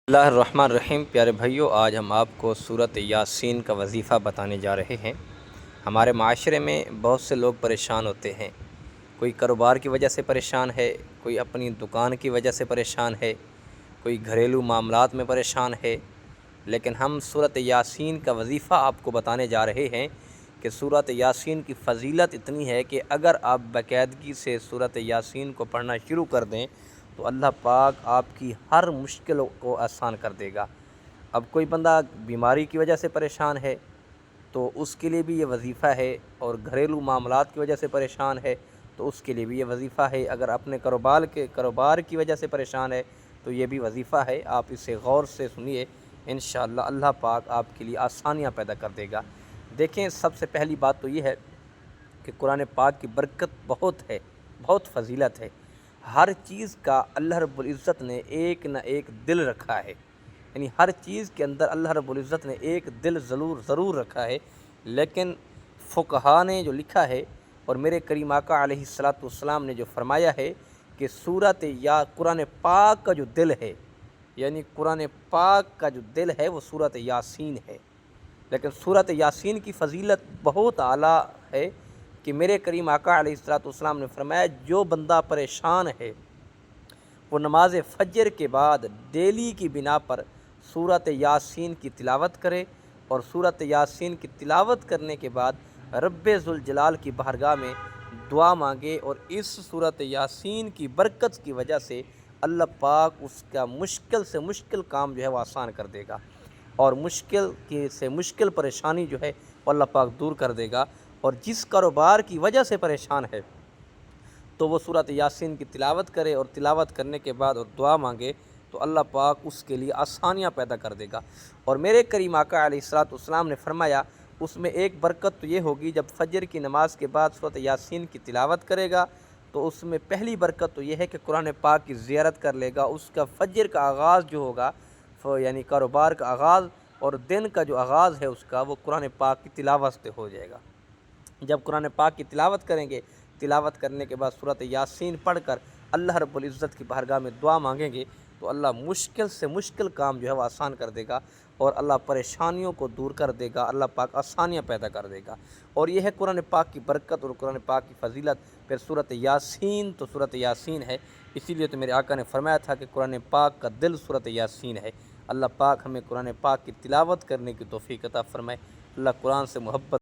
اللہ الرحمن الرحیم۔ پیارے بھائیو، آج ہم آپ کو سورۃ یاسین کا وظیفہ بتانے جا رہے ہیں۔ ہمارے معاشرے میں بہت سے لوگ پریشان ہوتے ہیں۔ کوئی کاروبار کی وجہ سے پریشان ہے، کوئی اپنی دکان کی وجہ سے پریشان ہے، کوئی گھریلو معاملات میں پریشان ہے، لیکن ہم سورۃ یاسین کا وظیفہ آپ کو بتانے جا رہے ہیں کہ سورۃ یاسین کی فضیلت اتنی ہے کہ اگر آپ باقاعدگی سے سورۃ یاسین کو پڑھنا شروع کر دیں تو اللہ پاک آپ کی ہر مشکل کو آسان کر دے گا۔ اب کوئی بندہ بیماری کی وجہ سے پریشان ہے تو اس کے لیے بھی یہ وظیفہ ہے، اور گھریلو معاملات کی وجہ سے پریشان ہے تو اس کے لیے بھی یہ وظیفہ ہے۔ اگر اپنے کاروبار کی وجہ سے پریشان ہے تو یہ بھی وظیفہ ہے۔ آپ اسے غور سے سنیے، انشاءاللہ اللہ پاک آپ کے لیے آسانیاں پیدا کر دے گا۔ دیکھیں، سب سے پہلی بات تو یہ ہے کہ قرآن پاک کی برکت بہت ہے، بہت فضیلت ہے۔ ہر چیز کا اللہ رب العزت نے ایک نہ ایک دل رکھا ہے، یعنی ہر چیز کے اندر اللہ رب العزت نے ایک دل ضرور رکھا ہے، لیکن فقہا نے جو لکھا ہے اور میرے کریم آقا علیہ السلام نے جو فرمایا ہے کہ قرآن پاک کا جو دل ہے، یعنی قرآن پاک کا جو دل ہے وہ سورۃ یاسین ہے۔ لیکن سورۃ یاسین کی فضیلت بہت اعلیٰ ہے کہ میرے کریم آقا علیہ السلام نے فرمایا جو بندہ پریشان ہے وہ نماز فجر کے بعد ڈیلی کی بنا پر سورۃ یاسین کی تلاوت کرے، اور سورۃ یاسین کی تلاوت کرنے کے بعد رب ذوالجلال کی بارگاہ میں دعا مانگے، اور اس سورۃ یاسین کی برکت کی وجہ سے اللہ پاک اس کا مشکل سے مشکل کام جو ہے وہ آسان کر دے گا، اور مشکل سے مشکل پریشانی جو ہے وہ اللہ پاک دور کر دے گا۔ اور جس کاروبار کی وجہ سے پریشان ہے تو وہ سورۃ یاسین کی تلاوت کرے، اور تلاوت کرنے کے بعد اور دعا مانگے تو اللہ پاک اس کے لیے آسانیاں پیدا کر دے گا۔ اور میرے کریم آقا علیہ السلام نے فرمایا اس میں ایک برکت تو یہ ہوگی، جب فجر کی نماز کے بعد سورۃ یاسین کی تلاوت کرے گا تو اس میں پہلی برکت تو یہ ہے کہ قرآن پاک کی زیارت کر لے گا۔ اس کا فجر کا آغاز جو ہوگا، یعنی کاروبار کا آغاز اور دن کا جو آغاز ہے اس کا، وہ قرآن پاک کی تلاوت سے ہو جائے گا۔ جب قرآن پاک کی تلاوت کریں گے، تلاوت کرنے کے بعد سورۃ یاسین پڑھ کر اللہ رب العزت کی بارگاہ میں دعا مانگیں گے تو اللہ مشکل سے مشکل کام جو ہے وہ آسان کر دے گا، اور اللہ پریشانیوں کو دور کر دے گا، اللہ پاک آسانیاں پیدا کر دے گا۔ اور یہ ہے قرآن پاک کی برکت اور قرآن پاک کی فضیلت۔ پھر سورۃ یاسین تو سورۃ یاسین ہے، اسی لیے تو میرے آقا نے فرمایا تھا کہ قرآن پاک کا دل سورۃ یاسین ہے۔ اللہ پاک ہمیں قرآن پاک کی تلاوت کرنے کی توفیق عطا فرمائے۔ اللہ قرآن سے محبت